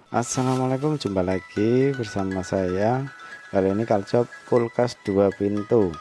Assalamualaikum, jumpa lagi bersama saya. Kali ini kalcop kulkas 2 pintu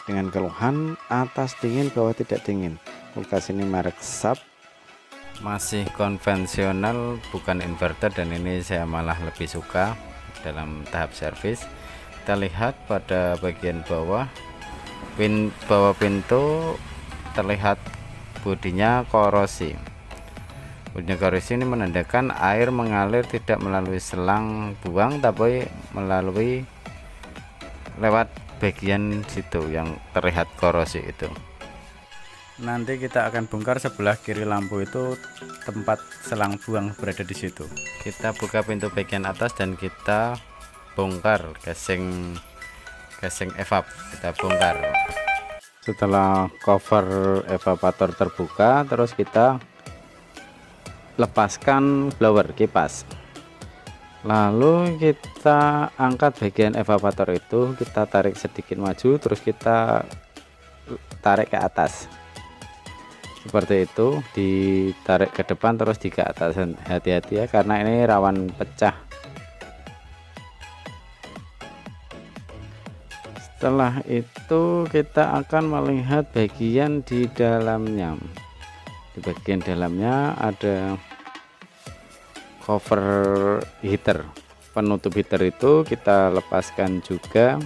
dengan keluhan atas dingin bawah tidak dingin. Kulkas ini merek Sharp, masih konvensional bukan inverter, dan ini saya malah lebih suka dalam tahap servis. Kita lihat pada bagian bawah pintu terlihat bodinya korosi. Bodinya korosi ini menandakan air mengalir tidak melalui selang buang, tapi melalui lewat bagian situ yang terlihat korosi itu. Nanti kita akan bongkar sebelah kiri lampu itu, tempat selang buang berada di situ. Kita buka pintu bagian atas dan kita bongkar casing evap. Kita bongkar. Setelah cover evaporator terbuka, terus kita lepaskan blower kipas, lalu kita angkat bagian evaporator itu, kita tarik sedikit maju, terus kita tarik ke atas seperti itu, ditarik ke depan terus di ke atas. Hati-hati ya, karena ini rawan pecah. Setelah itu kita akan melihat bagian di dalamnya. Di bagian dalamnya ada cover heater, penutup heater itu kita lepaskan juga,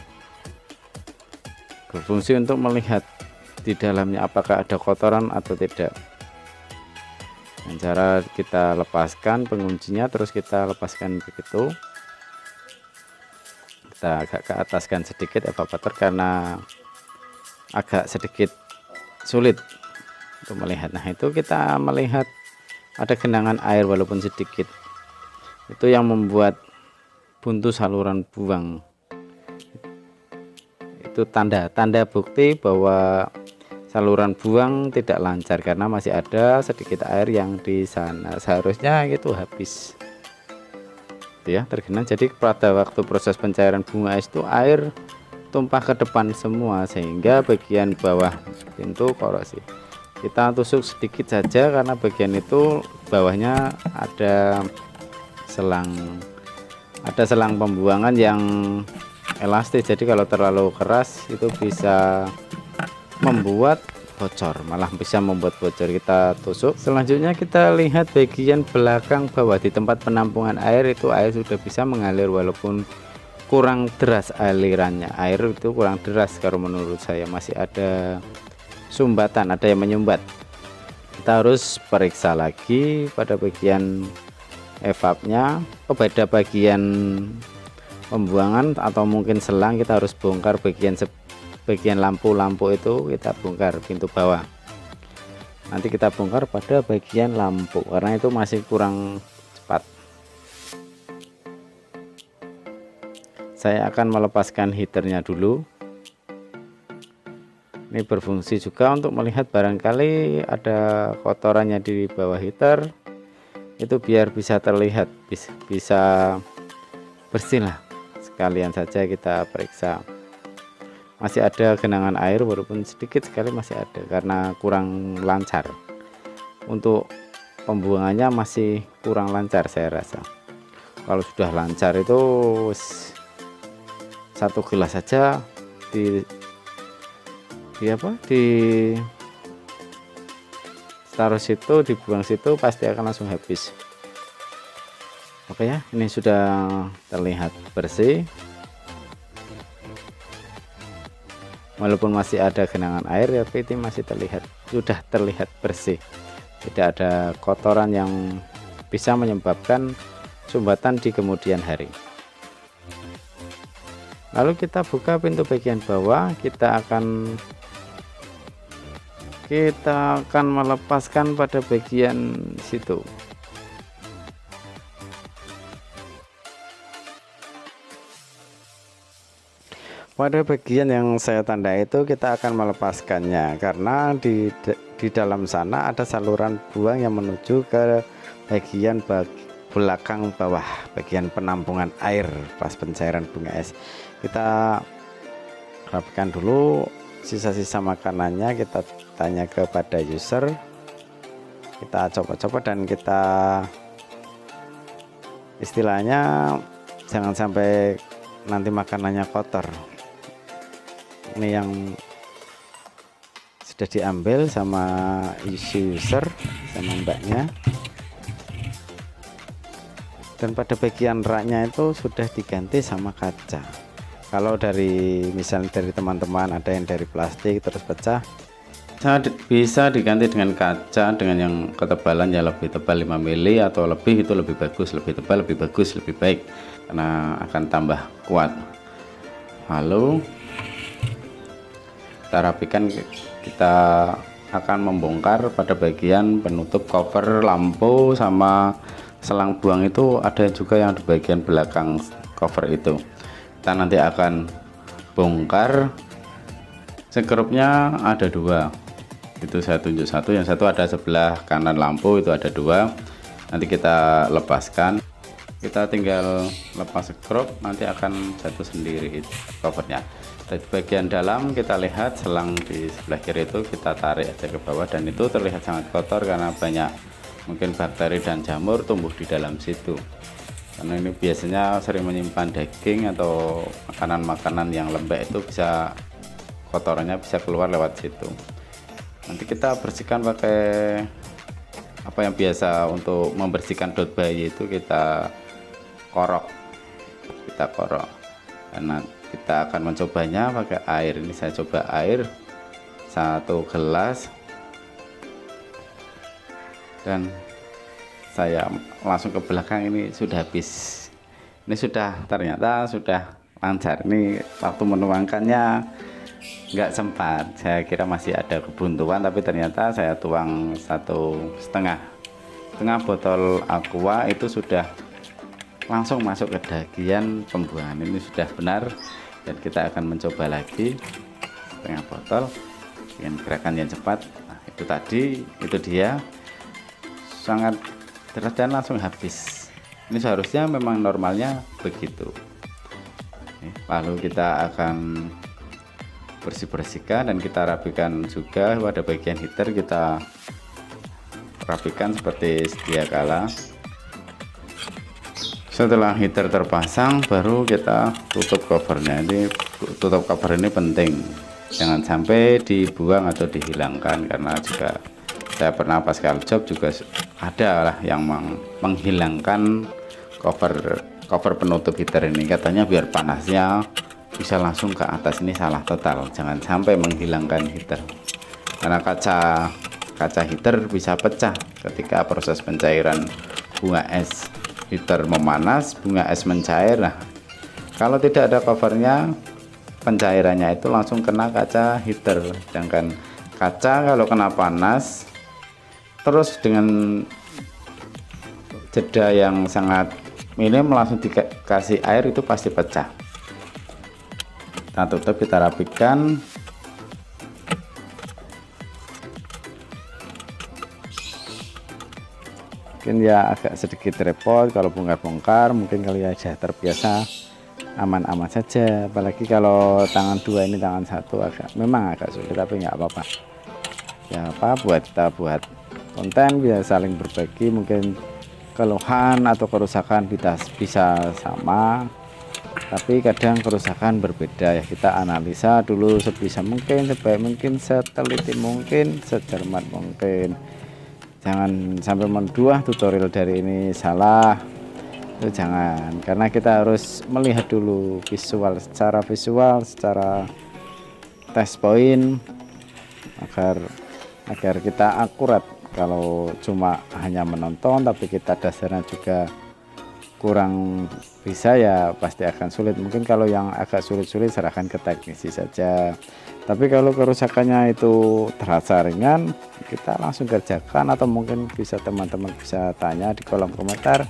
berfungsi untuk melihat di dalamnya apakah ada kotoran atau tidak. Dengan cara kita lepaskan penguncinya, terus kita lepaskan begitu, kita agak ke ataskan sedikit evaporator karena agak sedikit sulit untuk melihat. Nah, itu kita melihat ada genangan air walaupun sedikit, itu yang membuat buntu saluran buang. Itu tanda bukti bahwa saluran buang tidak lancar karena masih ada sedikit air yang di sana, seharusnya itu habis itu ya, tergenang. Jadi pada waktu proses pencairan bunga es itu air tumpah ke depan semua, sehingga bagian bawah pintu korosi. Kita tusuk sedikit saja karena bagian itu bawahnya ada selang pembuangan yang elastis, jadi kalau terlalu keras itu bisa membuat bocor, malah bisa membuat bocor. Kita tusuk. Selanjutnya kita lihat bagian belakang bawah, di tempat penampungan air itu air sudah bisa mengalir walaupun kurang deras alirannya. Air itu kurang deras kalau menurut saya, masih ada sumbatan, ada yang menyumbat. Kita harus periksa lagi pada bagian evapnya, pada bagian pembuangan atau mungkin selang. Kita harus bongkar bagian lampu itu, kita bongkar pintu bawah. Nanti kita bongkar pada bagian lampu karena itu masih kurang cepat. Saya akan melepaskan heaternya dulu. Ini berfungsi juga untuk melihat barangkali ada kotorannya di bawah heater, itu biar bisa terlihat, bisa bersih lah. Sekalian saja kita periksa. Masih ada genangan air walaupun sedikit sekali, masih ada karena kurang lancar. Untuk pembuangannya masih kurang lancar saya rasa. Kalau sudah lancar itu satu gelas saja taruh situ, dibuang situ, pasti akan langsung habis. Oke ya, ini sudah terlihat bersih. Walaupun masih ada genangan air, tapi ini masih sudah terlihat bersih. Tidak ada kotoran yang bisa menyebabkan sumbatan di kemudian hari. Lalu kita buka pintu bagian bawah, kita akan melepaskan pada bagian situ. Pada bagian yang saya tanda itu kita akan melepaskannya karena di dalam sana ada saluran buang yang menuju ke bagian belakang bawah, bagian penampungan air pas pencairan bunga es. Kita rapikan dulu sisa-sisa makanannya, kita tanya kepada user, kita coba-coba dan kita istilahnya jangan sampai nanti makanannya kotor. Ini yang sudah diambil sama user sama mbaknya, dan pada bagian raknya itu sudah diganti sama kaca. Kalau dari misalnya dari teman-teman ada yang dari plastik terus pecah, bisa diganti dengan kaca dengan yang ketebalan yang lebih tebal 5 mili atau lebih, itu lebih bagus, lebih tebal, lebih bagus, lebih baik, karena akan tambah kuat. Lalu kita rapikan, kita akan membongkar pada bagian penutup cover lampu sama selang buang. Itu ada juga yang di bagian belakang cover itu. Kita nanti akan bongkar. Sekrupnya ada 2, itu saya tunjuk satu, yang satu ada sebelah kanan lampu, itu ada 2. Nanti kita lepaskan, kita tinggal lepas sekrup, nanti akan jatuh sendiri itu covernya. Dari bagian dalam kita lihat selang di sebelah kiri itu kita tarik aja ke bawah, dan itu terlihat sangat kotor karena banyak mungkin bakteri dan jamur tumbuh di dalam situ, karena ini biasanya sering menyimpan daging atau makanan-makanan yang lembek, itu bisa kotorannya bisa keluar lewat situ. Nanti kita bersihkan pakai apa yang biasa untuk membersihkan dot bayi itu, kita korok, karena kita akan mencobanya pakai air. Ini saya coba air 1 gelas, dan saya langsung ke belakang, ini sudah habis. Ini sudah, ternyata sudah lancar. Ini waktu menuangkannya nggak sempat, saya kira masih ada kebuntuan, tapi ternyata saya tuang 1,5 botol aqua, itu sudah langsung masuk ke bagian pembuangan. Ini sudah benar, dan kita akan mencoba lagi 1,5 botol dengan gerakan yang cepat. Nah, itu tadi, itu dia sangat deras dan langsung habis. Ini seharusnya memang normalnya begitu. Lalu kita akan bersihkan dan kita rapikan juga pada bagian heater, kita rapikan seperti sedia kala. Setelah heater terpasang, baru kita tutup covernya. Ini tutup cover ini penting, jangan sampai dibuang atau dihilangkan, karena juga saya pernah pas job juga ada lah yang menghilangkan cover penutup heater ini, katanya biar panasnya bisa langsung ke atas. Ini salah total, jangan sampai menghilangkan heater, karena kaca heater bisa pecah ketika proses pencairan bunga es. Heater memanas, bunga es mencair. Nah, kalau tidak ada covernya, pencairannya itu langsung kena kaca heater. Sedangkan kaca kalau kena panas terus dengan jeda yang sangat minim langsung dikasih air, itu pasti pecah. Kita tutup, kita rapikan. Mungkin ya agak sedikit repot kalau bongkar-bongkar, mungkin kalau ya sudah terbiasa aman-aman saja. Apalagi kalau tangan 2 ini, tangan 1 memang agak sulit, tapi nggak apa-apa. Ya apa, kita buat konten biar saling berbagi. Mungkin keluhan atau kerusakan bisa sama, tapi kadang kerusakan berbeda ya. Kita analisa dulu sebisa mungkin, sebaik mungkin, seteliti mungkin, secermat mungkin. Jangan sampai menduah tutorial dari ini salah, itu jangan, karena kita harus melihat dulu secara visual, secara test point, agar kita akurat. Kalau cuma hanya menonton tapi kita dasarnya juga kurang bisa, ya pasti akan sulit. Mungkin kalau yang agak sulit-sulit serahkan ke teknisi saja, tapi kalau kerusakannya itu terasa ringan, kita langsung kerjakan. Atau mungkin bisa teman-teman bisa tanya di kolom komentar,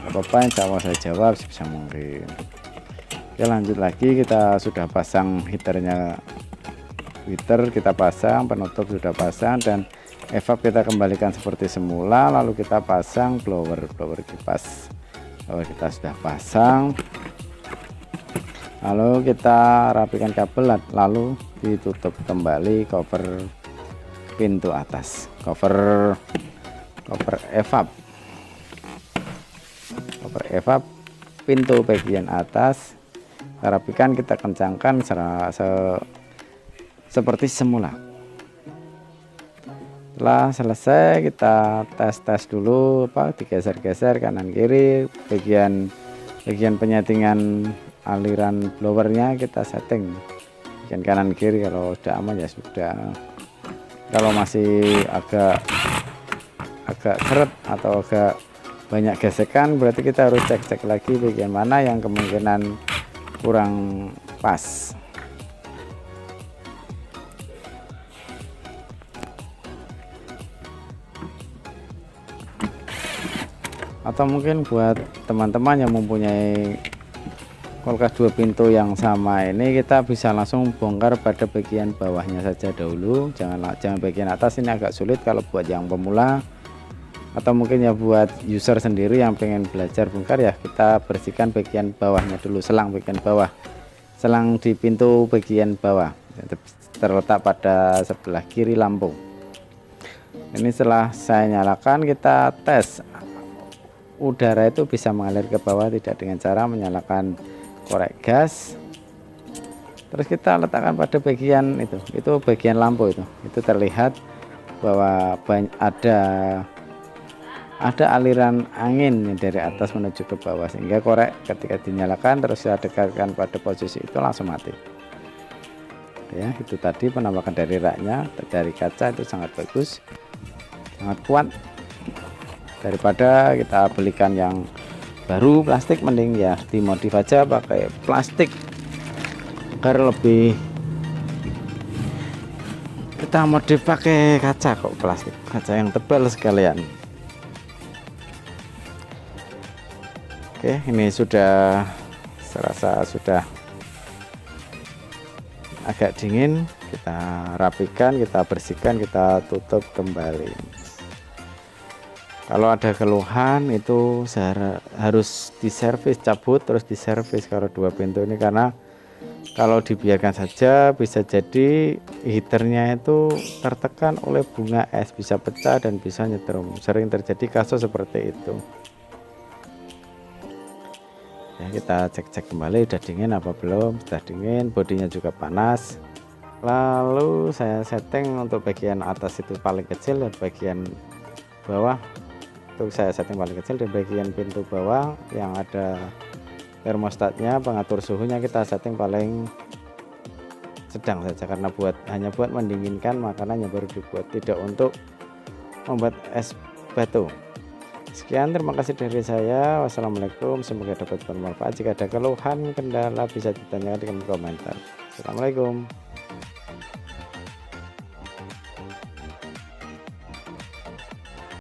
apa-apa insya Allah saya jawab sebisa mungkin. Oke, lanjut lagi. Kita sudah pasang heaternya, kita pasang, penutup sudah pasang, dan evap kita kembalikan seperti semula. Lalu kita pasang blower kipas. Kita sudah pasang, lalu kita rapikan kabel, lalu ditutup kembali cover pintu atas, cover evap cover evap pintu bagian atas kita rapikan, kita kencangkan seperti semula. Setelah selesai kita tes dulu, digeser-geser kanan kiri, bagian penyetingan aliran blowernya kita setting bagian kanan kiri. Kalau sudah aman ya sudah, kalau masih agak seret atau agak banyak gesekan berarti kita harus cek lagi bagian mana yang kemungkinan kurang pas. Atau mungkin buat teman-teman yang mempunyai kulkas 2 pintu yang sama ini, kita bisa langsung bongkar pada bagian bawahnya saja dahulu, jangan bagian atas, ini agak sulit kalau buat yang pemula atau mungkin ya buat user sendiri yang pengen belajar bongkar ya. Kita bersihkan bagian bawahnya dulu, selang bagian bawah, selang di pintu bagian bawah terletak pada sebelah kiri lampu. Ini setelah saya nyalakan, kita tes udara itu bisa mengalir ke bawah tidak dengan cara menyalakan korek gas. Terus kita letakkan pada bagian itu bagian lampu itu terlihat bahwa ada aliran angin dari atas menuju ke bawah, sehingga korek ketika dinyalakan terus saya dekatkan pada posisi itu langsung mati. Ya, itu tadi penampakan dari raknya, dari kaca itu sangat bagus, sangat kuat. Daripada kita belikan yang baru plastik, mending ya dimodif aja pakai plastik agar lebih, kita modif pakai kaca kok, plastik kaca yang tebal sekalian. Oke, ini sudah serasa sudah agak dingin, kita rapikan, kita bersihkan, kita tutup kembali. Kalau ada keluhan itu harus diservis, cabut terus diservis kalau 2 pintu ini, karena kalau dibiarkan saja bisa jadi heaternya itu tertekan oleh bunga es, bisa pecah dan bisa nyetrum. Sering terjadi kasus seperti itu. Ya, kita cek kembali udah dingin apa belum. Sudah dingin, bodinya juga panas. Lalu saya setting untuk bagian atas itu paling kecil dan bagian bawah itu saya setting paling kecil, di bagian pintu bawah yang ada termostatnya, pengatur suhunya kita setting paling sedang saja, karena hanya buat mendinginkan makanannya baru dibuat, tidak untuk membuat es batu. Sekian, terima kasih dari saya. Wassalamualaikum, semoga dapat bermanfaat. Jika ada keluhan kendala bisa ditanyakan di komentar. Assalamualaikum.